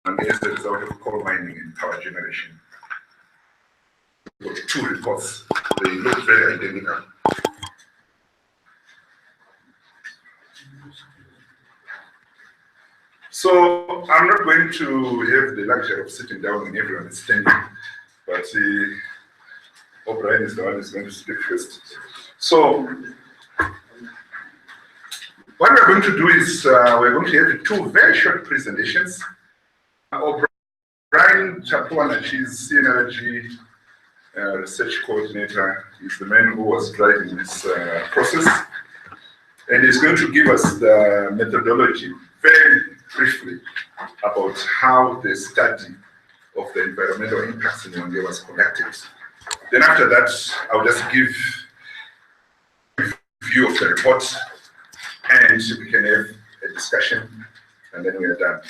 as the result of coal mining and power generation. We've got 2 reports. They look very identical. So I'm not going to have the luxury of sitting down and everyone is standing, but O'Brien is the one who's going to speak first. So what we're going to do is we're going to have 2 very short presentations. O'Brien Chapuana, she's CNRG research coordinator, is the man who was driving this process, and he's going to give us the methodology very briefly about how the study of the environmental impacts in Hwange was conducted. Then after that, I'll just give a view of the report, and we can have a discussion, and then we are done.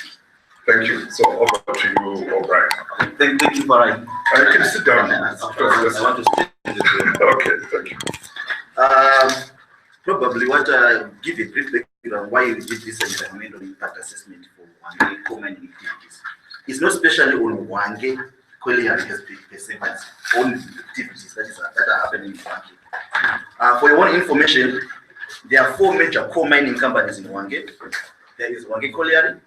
Thank you. So over to you, O'Brien. Thank you, Brian. You can sit down. I want to stay in this room. Okay, thank you. Probably want to give a brief background on why we did this environmental impact assessment for Hwange coal mining activities. It's not specially on Hwange colliery per se, but on activities that are happening in Hwange. For your own information, there are 4 major coal mining companies in Hwange. There is Hwange Colliery,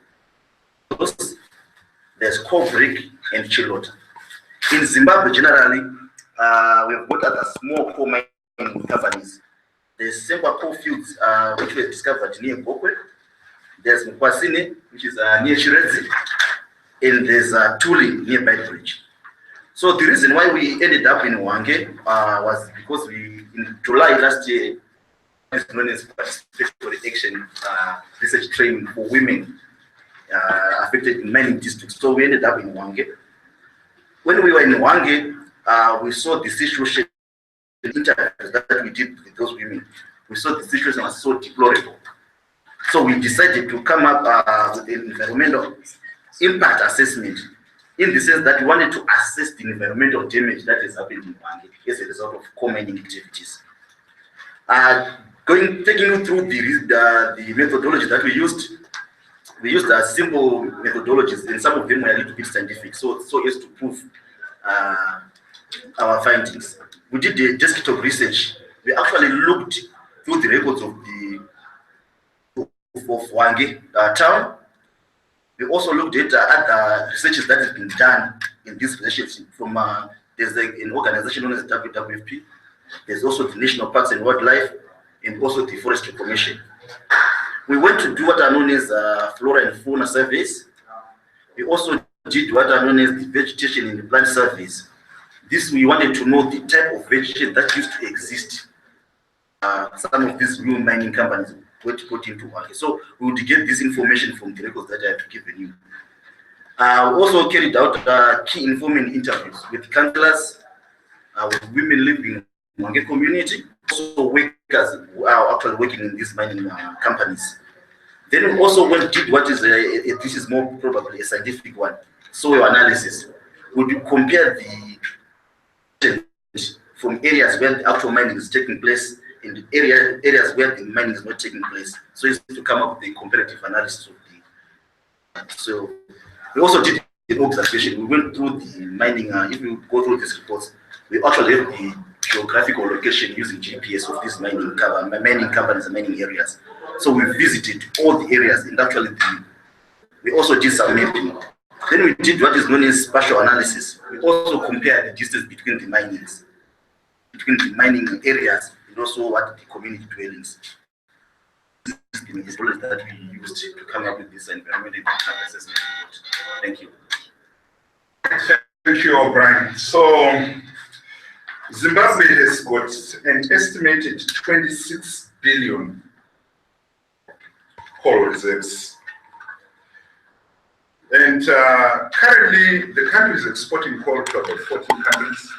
there's Coal Brick, and Chillwater. In Zimbabwe, generally, we have got other small coal mining companies. There's Semba coal fields, which were discovered near Bokwe. There's Mkwasine, which is near Chiredzi, and there's Tuli near Bridge. So the reason why we ended up in Hwange was because in July last year, is known as participatory action research training for women affected in mining districts. So we ended up in Hwange. When we were in Hwange, we saw the situation, the interviews that we did with those women. We saw the situation was so deplorable. So we decided to come up with an environmental impact assessment, in the sense that we wanted to assess the environmental damage that has happened in Hwange as a result of coal mining activities. Taking you through the methodology that we used simple methodologies, and some of them were a little bit scientific, so as to prove our findings. We did the desktop research. We actually looked through the records of Hwange town. We also looked at other researches that have been done in this relationship from there's an organization known as WWFP. There's also the National Parks and Wildlife, and also the Forestry Commission. We went to do what are known as flora and fauna surveys. We also did what are known as the vegetation and the plant surveys. This, we wanted to know the type of vegetation that used to exist. Some of these new mining companies were put into Hwange. So we would get this information from the records that I have given you. We also carried out key informant interviews with councillors, with women living in the Hwange community, also workers who are actually working in these mining companies. Then we also did what is this is more probably a scientific one, soil analysis. We compare the from areas where the actual mining is taking place in the areas where the mining is not taking place, so as to come up with a comparative analysis of the. So we also did an observation. We went through the mining. If you go through these reports, we actually have the geographical location using GPS of these mining companies and mining areas. So we visited all the areas, and actually we also did some mapping. Then we did what is known as spatial analysis. We also compared the distance between the mining areas, and also what the community dwellings. This is the methodology that we used to come up with this environmental impact assessment report. Thank you. Thank you, O'Brien. So Zimbabwe has got an estimated 26 billion coal reserves. And currently, the country is exporting coal to about 14 countries,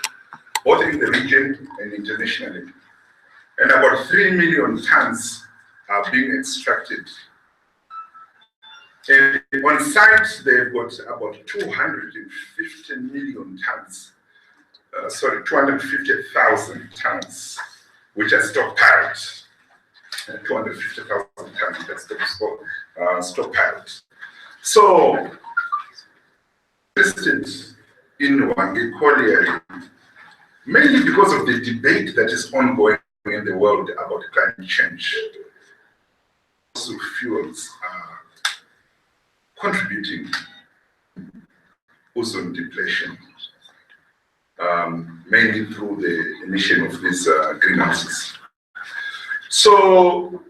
both in the region and internationally. And about 3 million tons are being extracted. And on site, they've got about 250 million tons. 250,000 tons, which are stockpiled. 250,000 tons that's stockpiled. So in Hwange colliery, mainly because of the debate that is ongoing in the world about climate change. Fossil fuels are contributing ozone depletion, mainly through the emission of these greenhouses. So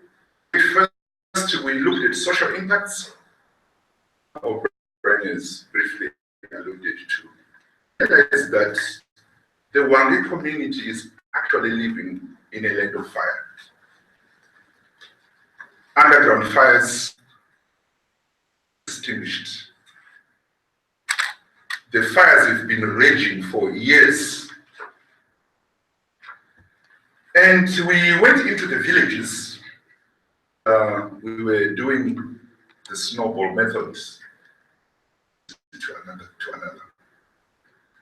first we looked at social impacts. Our brain is briefly alluded to. Realize that the Hwange community is actually living in a land of fire. Underground fires extinguished. The fires have been raging for years. And we went into the villages. We were doing the snowball methods to another.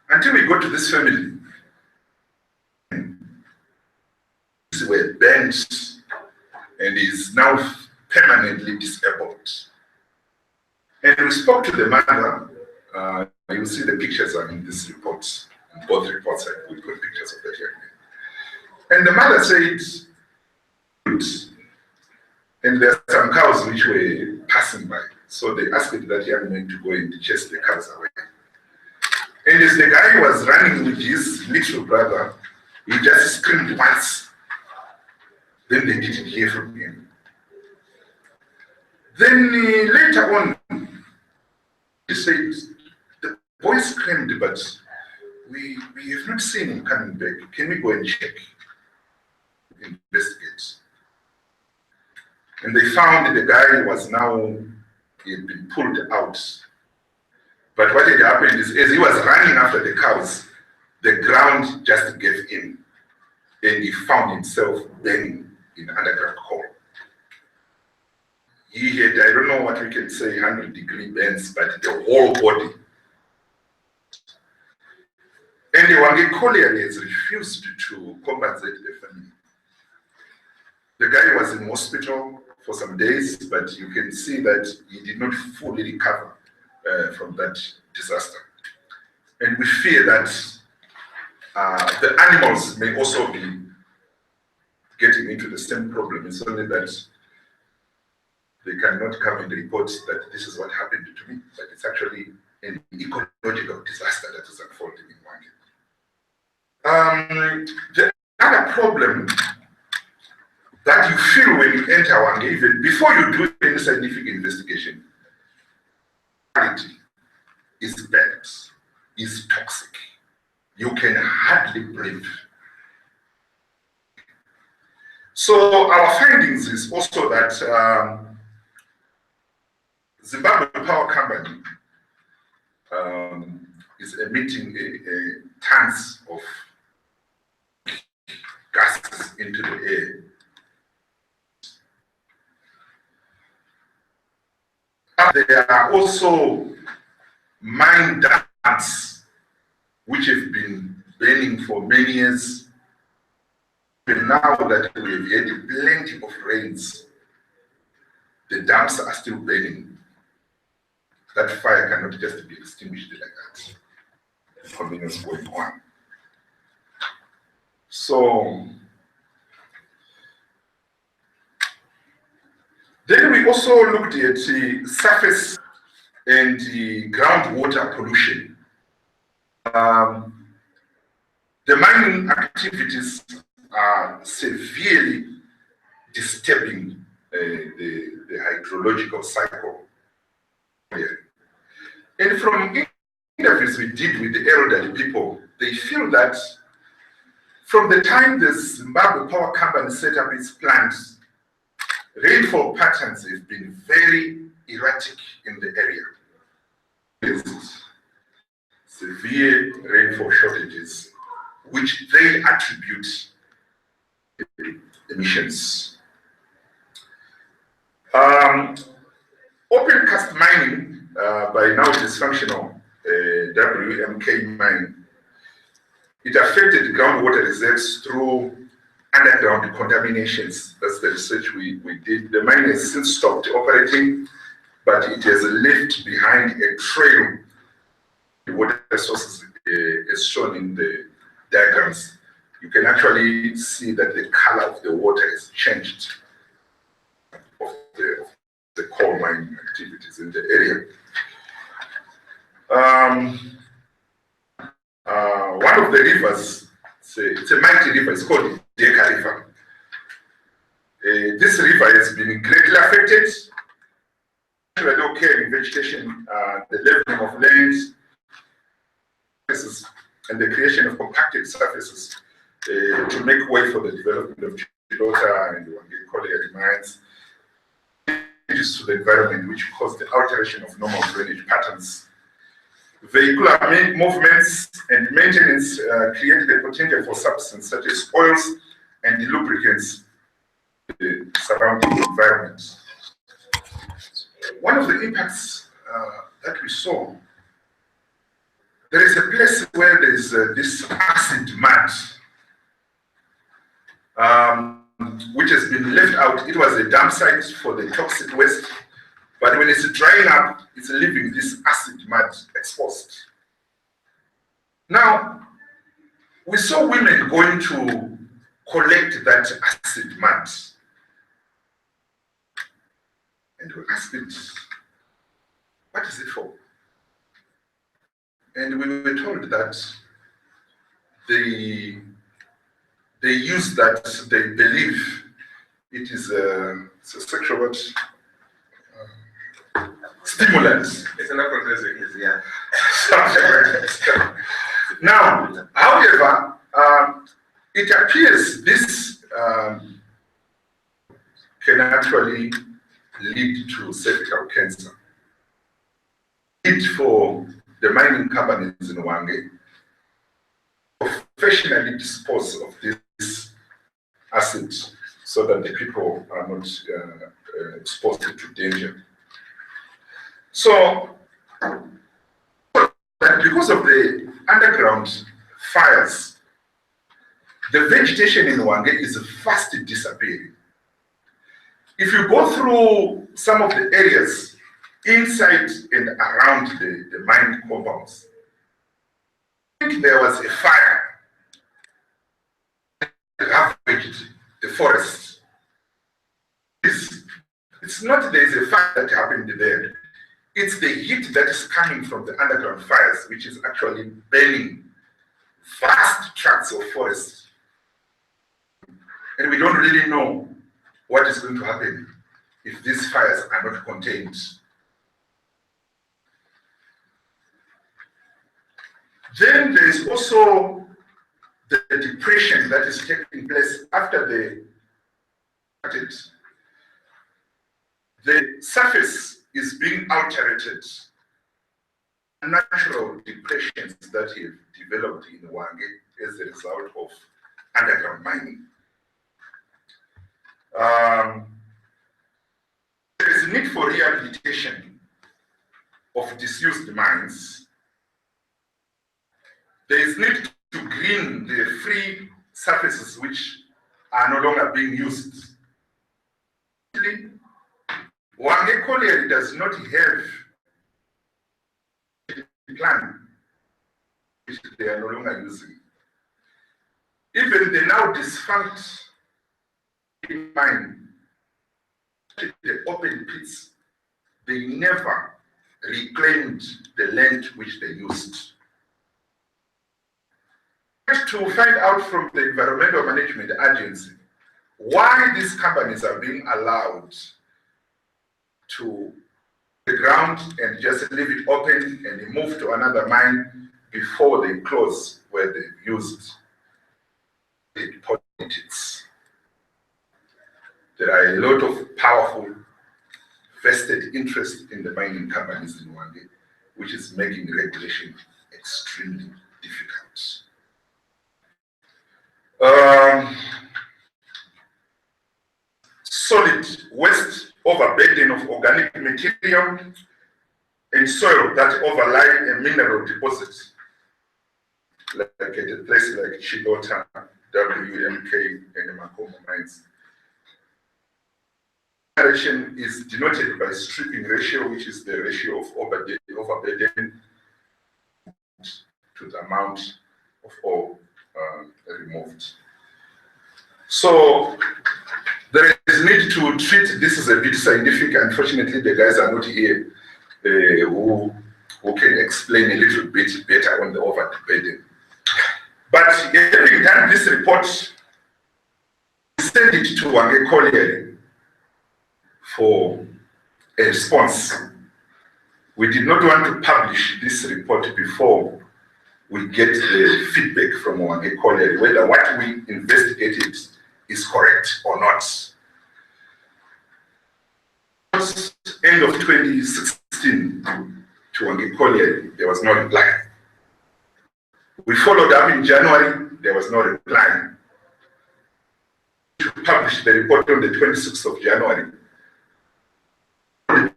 Until we got to this family. They were bent and is now permanently disabled. And we spoke to the mother. You will see the pictures are in this report. In both reports, we put pictures of that young man. And the mother said, good. And there are some cows which were passing by. So they asked that young man to go and chase the cows away. And as the guy was running with his little brother, he just screamed once. Then they didn't hear from him. Then later on, he said, the boy screamed, but we have not seen him coming back. Can we go and check? Investigate. And they found the guy was now, he had been pulled out. But what had happened is, as he was running after the cows, the ground just gave in. And he found himself burning in underground coal. He had, I don't know what we can say, 100-degree burns, but the whole body. And the Hwange colliery has refused to compensate the family. The guy was in hospital for some days, but you can see that he did not fully recover from that disaster. And we fear that the animals may also be getting into the same problem. It's only that they cannot come and report that this is what happened to me, but it's actually an ecological disaster that is unfolding in Hwange. The other problem that you feel when you enter Hwange, even before you do any scientific investigation, quality is bad, is toxic. You can hardly breathe. So our findings is also that Zimbabwe Power Company is emitting tons of gases into the air. There are also mine dumps which have been burning for many years. And now that we have had plenty of rains, the dumps are still burning. That fire cannot just be extinguished like that. Convenience going on. So then we also looked at the surface and the groundwater pollution. The mining activities are severely disturbing the hydrological cycle. And from interviews we did with the elderly people, they feel that from the time the Zimbabwe Power Company set up its plants, rainfall patterns have been very erratic in the area. There's severe rainfall shortages, which they attribute to emissions. Open cast mining, by now dysfunctional WMK mine, it affected groundwater reserves through underground contaminations. That's the research we did. The mine has since stopped operating, but it has left behind a trail of water sources as shown in the diagrams, you can actually see that the color of the water has changed of the coal mining activities in the area. One of the rivers, it's a mighty river, it's called Deka River. This river has been greatly affected, naturally occurring vegetation, the leveling of lands, and the creation of compacted surfaces to make way for the development of Chilota and Hwange colliery mines, changes to the environment which cause the alteration of normal drainage patterns. Vehicular movements and maintenance create the potential for substances such as oils and lubricants in the surrounding environment. One of the impacts that we saw, there is a place where there is this acid mud, which has been left out. It was a dump site for the toxic waste, but when it's drying up, it's leaving this acid mud exposed. Now, we saw women going to collect that acid mud. And we asked it, what is it for? And we were told that they use that, they believe it is a sexual stimulant. It's an aphrodisiac, yeah. Now, however, it appears this can actually lead to cervical cancer. Need for the mining companies in Hwange professionally dispose of this acid so that the people are not exposed to danger. So, because of the underground fires, the vegetation in Hwange is fast disappearing. If you go through some of the areas inside and around the mining compounds, I think there was a fire that ravaged the forest. It's not there is a fire that happened there. It's the heat that is coming from the underground fires, which is actually burning vast tracts of forest. And we don't really know what is going to happen if these fires are not contained. Then there is also the depression that is taking place after the surface is being altered. Natural depressions that have developed in Hwange as a result of underground mining. There is a need for rehabilitation of disused mines. There is need to green the free surfaces which are no longer being used. Hwange colliery does not have a plan which they are no longer using. Even the now defunct mine, the open pits, they never reclaimed the land which they used. To find out from the Environmental Management Agency why these companies are being allowed to the ground and just leave it open and move to another mine before they close where they've used the politics. There are a lot of powerful vested interest in the mining companies in Hwange, which is making regulation extremely difficult. Solid waste overburden of organic material and soil that overlie a mineral deposit, like at a place like Chilota, WMK, and Makoma mines. Generation is denoted by stripping ratio, which is the ratio of overburden to the amount of ore removed. So there is need to treat this as a bit scientific. Unfortunately, the guys are not here who can explain a little bit better on the overburden. But having done this report, we sent it to Hwange Colliery for a response. We did not want to publish this report before we get the feedback from Hwange Colliery, whether what we investigated is correct or not. End of 2016 to Hwange Colliery, there was no reply. We followed up in January, there was no reply. We published the report on the 26th of January.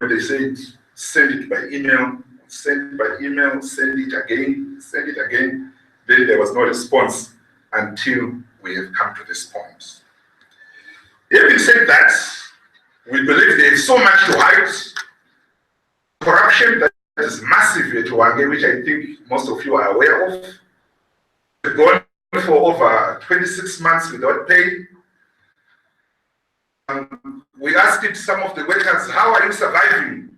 They said, send it by email, send it by email, send it again, send it again. Then there was no response until we have come to this point. Having said that, we believe there is so much to hide. Corruption that is massive at Hwange, which I think most of you are aware of. We've gone for over 26 months without pay. We asked some of the workers, how are you surviving?